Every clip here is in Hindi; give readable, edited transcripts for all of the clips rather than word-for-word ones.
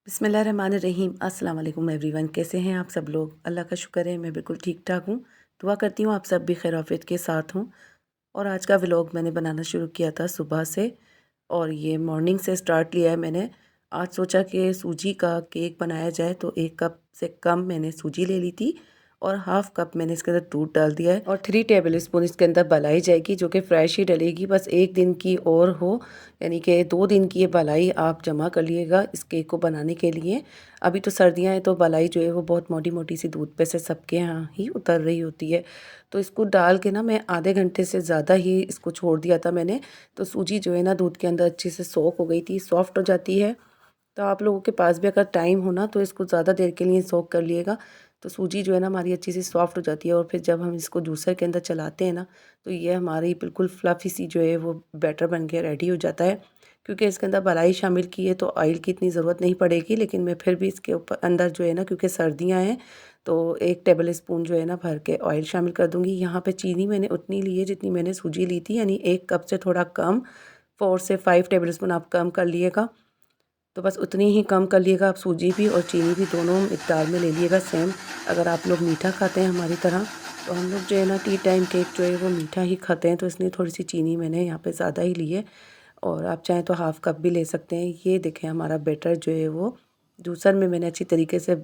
बिस्मिल्लाहिर्रहमानिर्रहीम। अस्सलाम वालेकुम एवरीवन। कैसे हैं आप सब लोग? अल्लाह का शुक्र है मैं बिल्कुल ठीक ठाक हूँ। दुआ करती हूँ आप सब भी खैर आफियत के साथ हों। और आज का व्लॉग मैंने बनाना शुरू किया था सुबह से, और ये मॉर्निंग से स्टार्ट लिया है मैंने। आज सोचा कि सूजी का केक बनाया जाए, तो 1 कप से कम मैंने सूजी ले ली थी और हाफ़ कप मैंने इसके अंदर दूध डाल दिया है, और 3 टेबल स्पून इसके अंदर मलाई जाएगी, जो कि फ़्रेश ही डलेगी। बस 1 दिन की और हो, यानी कि 2 दिन की ये मलाई आप जमा कर लिएगा इस केक को बनाने के लिए। अभी तो सर्दियाँ हैं, तो मलाई जो है वो बहुत मोटी-मोटी सी दूध पे से सबके यहाँ ही उतर रही होती है। तो इसको डाल के ना मैं आधे घंटे से ज़्यादा ही इसको छोड़ दिया था मैंने। तो सूजी जो है ना दूध के अंदर अच्छे से सोक हो गई थी, सॉफ्ट हो जाती है। तो आप लोगों के पास भी अगर टाइम हो ना, तो इसको ज़्यादा देर के लिए सोक कर लिएगा। तो सूजी जो है ना हमारी अच्छी सी सॉफ्ट हो जाती है, और फिर जब हम इसको जूसर के अंदर चलाते हैं ना, तो ये हमारी बिल्कुल फ्लफ़ी सी जो है वो बैटर बन के रेडी हो जाता है। क्योंकि इसके अंदर मलाई शामिल की है, तो ऑयल की इतनी ज़रूरत नहीं पड़ेगी, लेकिन मैं फिर भी इसके ऊपर अंदर जो है ना, क्योंकि सर्दियाँ हैं, तो 1 टेबल स्पून जो है ना भर के ऑयल शामिल कर दूँगी। यहाँ पे चीनी मैंने उतनी ली है जितनी मैंने सूजी ली थी, यानी 1 कप से थोड़ा कम, 4 से 5 टेबल स्पून आप कम कर लिएगा। तो बस उतनी ही कम कर लिएगा आप, सूजी भी और चीनी भी दोनों मिक़दार में ले लिएगा सेम। अगर आप लोग मीठा खाते हैं हमारी तरह, तो हम लोग जो है ना टी टाइम केक जो है वो मीठा ही खाते हैं, तो इसलिए थोड़ी-सी चीनी मैंने यहाँ पे ज़्यादा ही ली है। और आप चाहें तो हाफ़ कप भी ले सकते हैं। ये देखें हमारा बैटर जो है वो जूसर में मैंने अच्छी तरीके से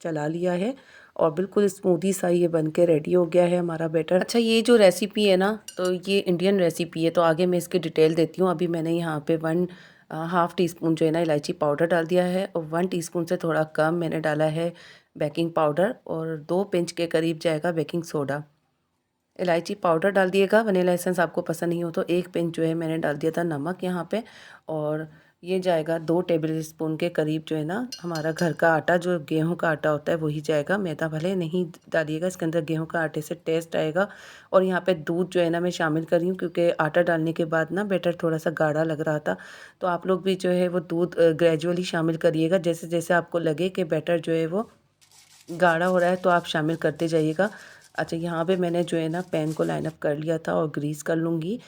चला लिया है, और बिल्कुल स्मूदी सा ये बन के रेडी हो गया है हमारा बैटर। अच्छा, ये जो रेसिपी है ना, तो ये इंडियन रेसिपी है, तो आगे मैं इसकी डिटेल देती हूँ। अभी मैंने यहाँ पे 1 हाफ़ टी स्पून जो है ना इलायची पाउडर डाल दिया है, और 1 टीस्पून से थोड़ा कम मैंने डाला है बेकिंग पाउडर, और 2 पिंच के करीब जाएगा बेकिंग सोडा। इलायची पाउडर डाल दिएगा, वनीला एसेंस आपको पसंद नहीं हो तो 1 पिंच जो है मैंने डाल दिया था नमक यहाँ पे। और ये जाएगा 2 टेबल स्पून के करीब जो है ना हमारा घर का आटा, जो गेहूं का आटा होता है वही जाएगा। मैदा भले नहीं डालिएगा, इसके अंदर गेहूं का आटे से टेस्ट आएगा। और यहाँ पे दूध जो है ना मैं शामिल कर रही हूँ, क्योंकि आटा डालने के बाद ना बैटर थोड़ा सा गाढ़ा लग रहा था। तो आप लोग भी जो है वो दूध ग्रेजुअली शामिल करिएगा, जैसे जैसे आपको लगे कि बैटर जो है वो गाढ़ा हो रहा है, तो आप शामिल करते जाइएगा। अच्छा, यहाँ पे मैंने जो है ना पैन को लाइन अप कर लिया था, और ग्रीस कर लूँगी।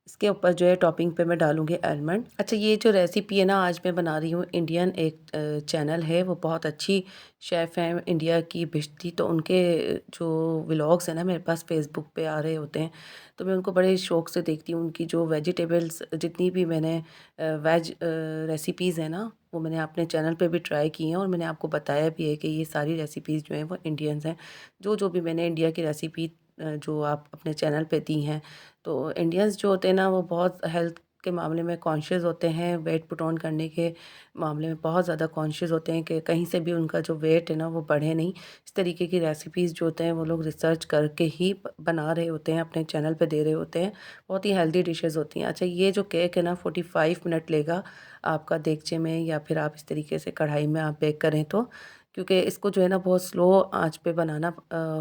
इसके ऊपर जो है टॉपिंग पे मैं डालूँगी आलमंड। अच्छा, ये जो रेसिपी है ना आज मैं बना रही हूँ, इंडियन एक चैनल है, वो बहुत अच्छी शेफ़ हैं इंडिया की भिश्ती, तो उनके जो व्लॉग्स हैं ना मेरे पास फ़ेसबुक पे आ रहे होते हैं, तो मैं उनको बड़े शौक़ से देखती हूँ। उनकी जो वेजिटेबल्स जितनी भी मैंने वेज रेसिपीज़ हैं ना, वो मैंने अपने चैनल पे भी ट्राई की हैं, और मैंने आपको बताया भी है कि ये सारी रेसिपीज़ जो हैं वो इंडियंस हैं। जो भी मैंने इंडिया की रेसिपी जो आप अपने चैनल पे दी हैं, तो इंडियंस जो होते हैं ना वो बहुत हेल्थ के मामले में कॉन्शियस होते हैं, वेट पुट ऑन करने के मामले में बहुत ज़्यादा कॉन्शियस होते हैं कि कहीं से भी उनका जो वेट है ना वो बढ़े नहीं। इस तरीके की रेसिपीज़ जो होते हैं वो लोग रिसर्च करके ही बना रहे होते हैं, अपने चैनल पे दे रहे होते हैं। बहुत ही हेल्दी डिशेज़ होती हैं। अच्छा, ये जो केक है ना 45 मिनट लेगा आपका देगचे में, या फिर आप इस तरीके से कढ़ाई में आप बेक करें तो, क्योंकि इसको जो है ना बहुत स्लो आंच पे बनाना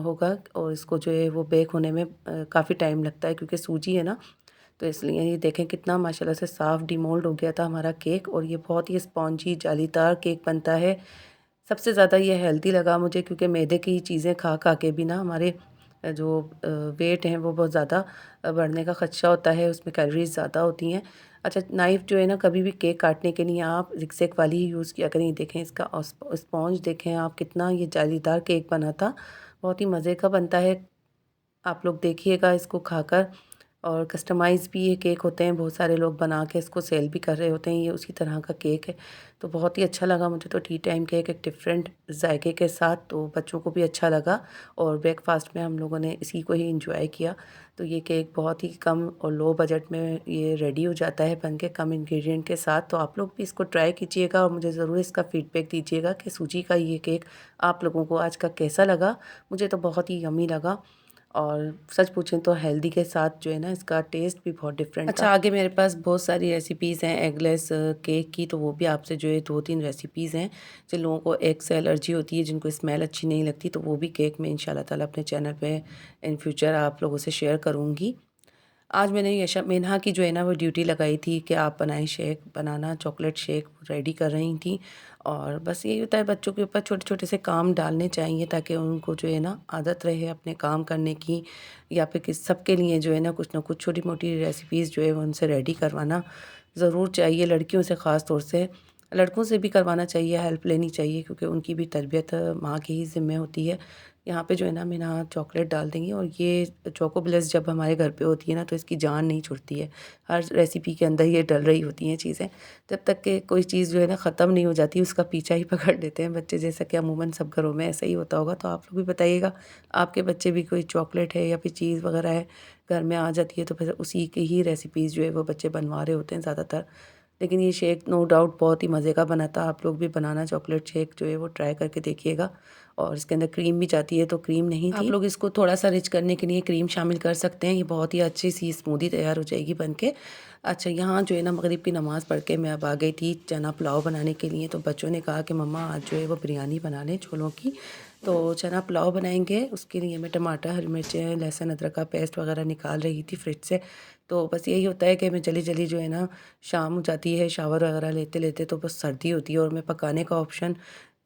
होगा, और इसको जो है वो बेक होने में काफ़ी टाइम लगता है, क्योंकि सूजी है ना, तो इसलिए। ये देखें कितना माशाल्लाह से साफ़ डिमोल्ड हो गया था हमारा केक, और ये बहुत ही स्पॉन्जी जालीदार केक बनता है। सबसे ज़्यादा ये हेल्दी लगा मुझे, क्योंकि मैदे की चीज़ें खा खा के भी ना हमारे जो वेट हैं वो बहुत ज़्यादा बढ़ने का ख़दशा होता है, उसमें कैलोरीज़ ज़्यादा होती हैं। अच्छा, नाइफ़ जो है ना कभी भी केक काटने के लिए आप ज़िगज़ैग वाली ही यूज़ किया करें। देखें इसका स्पॉन्ज देखें आप, कितना ये जालीदार केक बना था, बहुत ही मज़े का बनता है। आप लोग देखिएगा इसको खाकर। और कस्टमाइज़ भी ये केक होते हैं, बहुत सारे लोग बना के इसको सेल भी कर रहे होते हैं। ये उसी तरह का केक है, तो बहुत ही अच्छा लगा मुझे तो टी टाइम केक एक डिफरेंट जायके के साथ, तो बच्चों को भी अच्छा लगा, और ब्रेकफास्ट में हम लोगों ने इसी को ही इंजॉय किया। तो ये केक बहुत ही कम और लो बजट में ये रेडी हो जाता है बन के, कम इंग्रेडिएंट के साथ। तो आप लोग भी इसको ट्राई कीजिएगा, और मुझे ज़रूर इसका फ़ीडबैक दीजिएगा कि सूजी का ये केक आप लोगों को आज का कैसा लगा। मुझे तो बहुत ही यम्मी लगा, और सच पूछें तो हेल्दी के साथ जो है ना इसका टेस्ट भी बहुत डिफरेंट था। अच्छा, आगे मेरे पास बहुत सारी रेसिपीज़ हैं एगलेस केक की, तो वो भी आपसे जो है 2-3 रेसिपीज़ हैं। जिन लोगों को एग से एलर्जी होती है, जिनको स्मेल अच्छी नहीं लगती, तो वो भी केक में इंशाल्लाह ताला अपने चैनल पे इन फ्यूचर आप लोगों से शेयर करूँगी। आज मैंने यशा मेनहा की जो है ना वो ड्यूटी लगाई थी कि आप बनाएं शेक, बनाना चॉकलेट शेक रेडी कर रही थी। और बस यही होता है, बच्चों के ऊपर छोटे छोटे से काम डालने चाहिए, ताकि उनको जो है ना आदत रहे अपने काम करने की, या फिर किस सबके लिए जो है ना कुछ छोटी मोटी रेसिपीज़ जो है वो उनसे रेडी करवाना ज़रूर चाहिए, लड़कियों से ख़ास तौर से। लड़कों से भी करवाना चाहिए, हेल्प लेनी चाहिए, क्योंकि उनकी भी तरबियत माँ की ही ज़िम्मे होती है। यहाँ पे जो है ना हम यहाँ चॉकलेट डाल देंगे, और ये चोको ब्लेस जब हमारे घर पे होती है ना तो इसकी जान नहीं छुटती है। हर रेसिपी के अंदर ये डल रही होती हैं चीज़ें, जब तक कि कोई चीज़ जो है ना ख़त्म नहीं हो जाती उसका पीछा ही पकड़ लेते हैं बच्चे, जैसा कि अमूमन सब घरों में ऐसा ही होता होगा। तो आप लोग भी बताइएगा, आपके बच्चे भी कोई चॉकलेट है या फिर चीज़ वग़ैरह है घर में आ जाती है तो फिर उसी की ही रेसिपीज़ जो है वो बच्चे बनवा रहे होते हैं ज़्यादातर। लेकिन ये शेक नो डाउट बहुत ही मज़े का बना था। आप लोग भी बनाना चॉकलेट शेक जो है वो ट्राई करके देखिएगा। और इसके अंदर क्रीम भी जाती है, तो क्रीम नहीं थी। आप लोग इसको थोड़ा-सा रिच करने के लिए क्रीम शामिल कर सकते हैं। ये बहुत ही अच्छी-सी स्मूदी तैयार हो जाएगी बन के। अच्छा, यहाँ जो है ना मगरिब की नमाज़ पढ़ के मैं अब आ गई थी चना पुलाव बनाने के लिए। तो बच्चों ने कहा कि मम्मा आज जो है वो बिरयानी बना लें छोलों की। तो चना पुलाव बनाएँगे, उसके लिए मैं टमाटर, हरी मिर्चें, लहसुन, अदरक का पेस्ट वग़ैरह निकाल रही थी फ्रिज से। तो बस यही होता है कि मैं जल्दी-जल्दी जो है ना, शाम हो जाती है, शावर वग़ैरह लेते-लेते तो बस सर्दी होती है, और मैं पकाने का ऑप्शन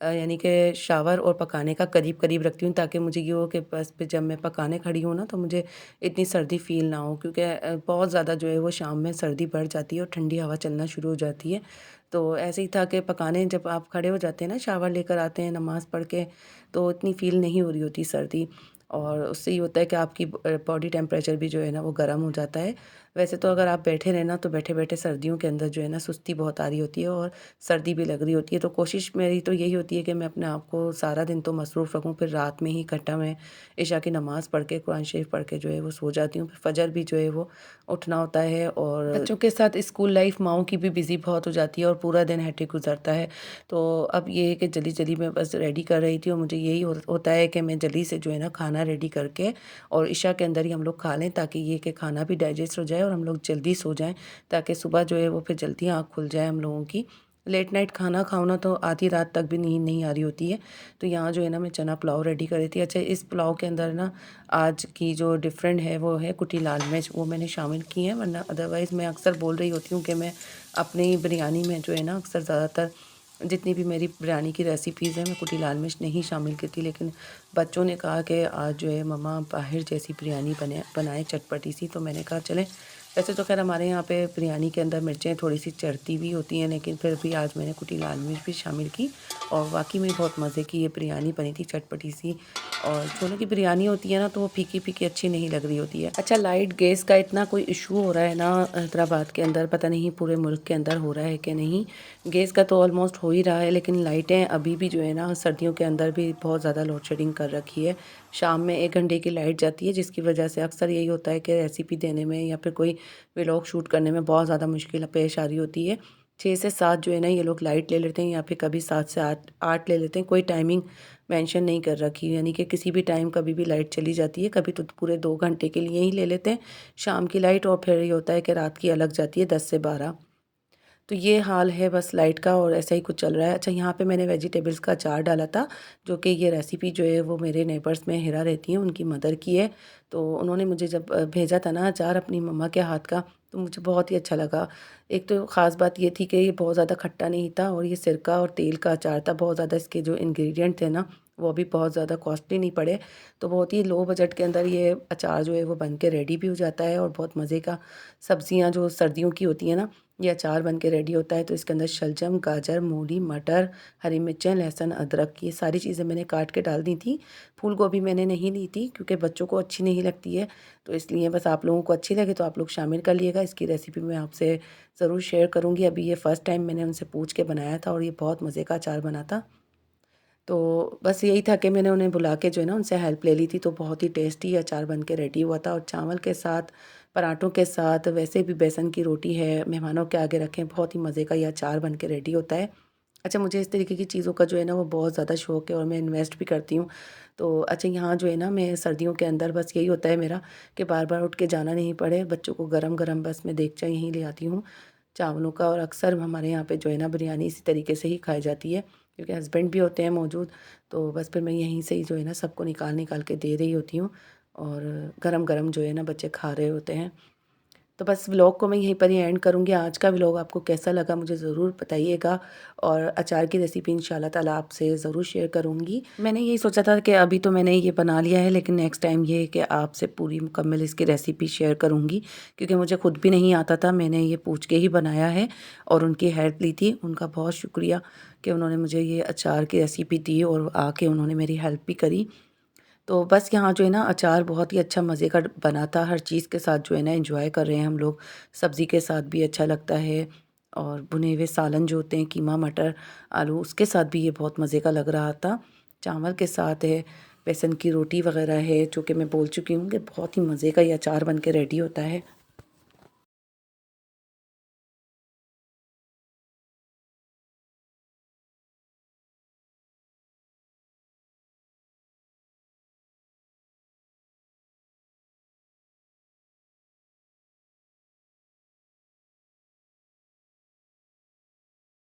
यानी कि शावर और पकाने का करीब-करीब रखती हूँ, ताकि मुझे ये हो कि बस फिर जब मैं पकाने खड़ी हूँ ना तो मुझे इतनी सर्दी फ़ील ना हो, क्योंकि बहुत ज़्यादा जो है वो शाम में सर्दी बढ़ जाती है और ठंडी हवा चलना शुरू हो जाती है। तो ऐसे ही था कि पकाने जब आप खड़े हो जाते हैं ना, शावर लेकर आते हैं नमाज़ पढ़ के, तो इतनी फ़ील नहीं हो रही होती सर्दी, और उससे ये होता है कि आपकी बॉडी टेम्परेचर भी जो है ना वो गर्म हो जाता है। वैसे तो अगर आप बैठे रहें ना तो बैठे-बैठे सर्दियों के अंदर जो है ना सुस्ती बहुत आ रही होती है, और सर्दी भी लग रही होती है। तो कोशिश मेरी तो यही होती है कि मैं अपने आप को सारा दिन तो मसरूफ़ रखूँ, फिर रात में ही इकट्ठा मैं इशा की नमाज़ पढ़ के, कुरान शरीफ पढ़ के जो है वो सो जाती हूँ। फिर फजर भी जो है वो उठना होता है, और बच्चों के साथ स्कूल लाइफ़ माँओं की भी बिज़ी बहुत हो जाती है और पूरा दिन हेक्टिक गुज़रता है। तो अब ये है कि जल्दी-जल्दी मैं बस रेडी कर रही थी, और मुझे यही होता है कि मैं जल्दी से जो है ना खाना रेडी करके और इशा के अंदर ही हम लोग खा लें, ताकि ये कि खाना भी डाइजेस्ट हो जाए और हम लोग जल्दी सो जाएँ, ताकि सुबह जो है वो फिर जल्दी आँख खुल जाए हम लोगों की। लेट नाइट खाना खाओ ना तो आधी रात तक भी नींद नहीं आ रही होती है। तो यहाँ जो है ना मैं चना पुलाव रेडी कर रही थी। अच्छा, इस पुलाव के अंदर ना आज की जो डिफ़रेंट है वो है कुटी लाल मिर्च, वो मैंने शामिल की है, वरना अदरवाइज़ मैं अक्सर बोल रही होती हूँ कि मैं अपनी बिरयानी में जो है ना अक्सर ज़्यादातर जितनी भी मेरी बिरयानी की रेसिपीज़ हैं मैं कुटी लाल मिर्च नहीं शामिल करती। लेकिन बच्चों ने कहा कि आज जो है मम्मा बाहर जैसी बिरयानी बनाएँ चटपटी सी, तो मैंने कहा चलें। वैसे तो ख़ैर हमारे यहाँ पे बिरयानी के अंदर मिर्चें थोड़ी-सी चढ़ती भी होती हैं, लेकिन फिर भी आज मैंने कुटी लाल मिर्च भी शामिल की, और वाक़ई में बहुत मज़े की ये बिरयानी बनी थी चटपटी सी। और छोलों की बिरयानी होती है ना तो वो फीकी-फीकी अच्छी नहीं लग रही होती है। अच्छा, लाइट गैस का इतना कोई इशू हो रहा है ना हैदराबाद के अंदर, पता नहीं पूरे मुल्क के अंदर हो रहा है कि नहीं। गैस का तो ऑलमोस्ट हो ही रहा है, लेकिन लाइटें अभी भी जो है ना सर्दियों के अंदर भी बहुत ज़्यादा लोड शेडिंग कर रखी है। शाम में 1 घंटे की लाइट जाती है, जिसकी वजह से अक्सर यही होता है कि रेसिपी देने में या फिर कोई व्लॉग शूट करने में बहुत ज़्यादा मुश्किल पेश आ रही होती है। 6 से 7 जो है ना ये लोग लाइट ले लेते हैं, या फिर कभी 7 से 8 ले लेते हैं। कोई टाइमिंग मेंशन नहीं कर रखी है, यानी कि किसी भी टाइम कभी भी लाइट चली जाती है। कभी तो पूरे 2 घंटे के लिए ही ले लेते हैं शाम की लाइट, और फिर ये होता है कि रात की अलग जाती है 10 से 12। तो ये हाल है बस लाइट का, और ऐसा ही कुछ चल रहा है। अच्छा, यहाँ पे मैंने वेजिटेबल्स का अचार डाला था, जो कि ये रेसिपी जो है वो मेरे नेबर्स में हिरा रहती हैं, उनकी मदर की है। तो उन्होंने मुझे जब भेजा था ना अचार अपनी मम्मा के हाथ का, तो मुझे बहुत ही अच्छा लगा। एक तो ख़ास बात ये थी कि ये बहुत ज़्यादा खट्टा नहीं था, और ये सिरका और तेल का अचार था। बहुत ज़्यादा इसके जो इंग्रेडिएंट थे ना वो भी बहुत ज़्यादा कॉस्टली नहीं पड़े। तो बहुत ही लो बजट के अंदर ये अचार जो है वो बन के रेडी भी हो जाता है, और बहुत मज़े का। सब्जियाँ जो सर्दियों की होती हैं ना, ये अचार बन के रेडी होता है। तो इसके अंदर शलजम, गाजर, मूली, मटर, हरी मिर्चें, लहसुन, अदरक, ये सारी चीज़ें मैंने काट के डाल दी थी। फूल गोभी मैंने नहीं ली थी, क्योंकि बच्चों को अच्छी नहीं लगती है। तो इसलिए बस आप लोगों को अच्छी लगे तो आप लोग शामिल कर लिएगा। इसकी रेसिपी मैं आपसे ज़रूर शेयर करूँगी। अभी ये फ़र्स्ट टाइम मैंने उनसे पूछ के बनाया था, और ये बहुत मज़े का अचार बना था। तो बस यही था कि मैंने उन्हें बुला के जो है ना उनसे हेल्प ले ली थी, तो बहुत ही टेस्टी अचार बन के रेडी हुआ था, और चावल के साथ, पराठों के साथ, वैसे भी बेसन की रोटी है, मेहमानों के आगे रखें, बहुत ही मज़े का ये अचार बन के रेडी होता है। अच्छा, मुझे इस तरीके की चीज़ों का जो है ना वो बहुत ज़्यादा शौक है, और मैं इन्वेस्ट भी करती हूँ। तो अच्छा, यहाँ जो है ना मैं सर्दियों के अंदर बस यही होता है मेरा कि बार-बार उठ के जाना नहीं पड़े, बच्चों को गरम-गरम बस मैं देगचा यहीं ले आती हूँ चावलों का। और अक्सर हमारे यहाँ पे जो है ना बिरयानी इसी तरीके से ही खाई जाती है, क्योंकि हस्बैंड भी होते हैं मौजूद। तो बस फिर मैं यहीं से ही जो है ना सबको निकाल-निकाल के दे रही होती हूँ, और गरम-गरम जो है ना बच्चे खा रहे होते हैं। तो बस व्लॉग को मैं यहीं पर ही एंड करूँगी। आज का व्लॉग आपको कैसा लगा मुझे ज़रूर बताइएगा, और अचार की रेसिपी इंशाल्लाह ताला आपसे ज़रूर शेयर करूँगी। मैंने यही सोचा था कि अभी तो मैंने ये बना लिया है, लेकिन नेक्स्ट टाइम ये है कि आपसे पूरी मुकम्मल इसकी रेसिपी शेयर करूँगी, क्योंकि मुझे खुद भी नहीं आता था। मैंने ये पूछ के ही बनाया है और उनकी हेल्प ली थी। उनका बहुत शुक्रिया कि उन्होंने मुझे ये अचार की रेसिपी दी और आके उन्होंने मेरी हेल्प भी करी। तो बस यहाँ जो है ना अचार बहुत ही अच्छा मज़े का बना था, हर चीज़ के साथ जो है ना एंजॉय कर रहे हैं हम लोग। सब्ज़ी के साथ भी अच्छा लगता है, और भुने हुए सालन जो होते हैं कीमा, मटर, आलू, उसके साथ भी ये बहुत मज़े का लग रहा था। चावल के साथ है, बेसन की रोटी वग़ैरह है, जो कि मैं बोल चुकी हूँ कि बहुत ही मज़े का ये अचार बन के रेडी होता है।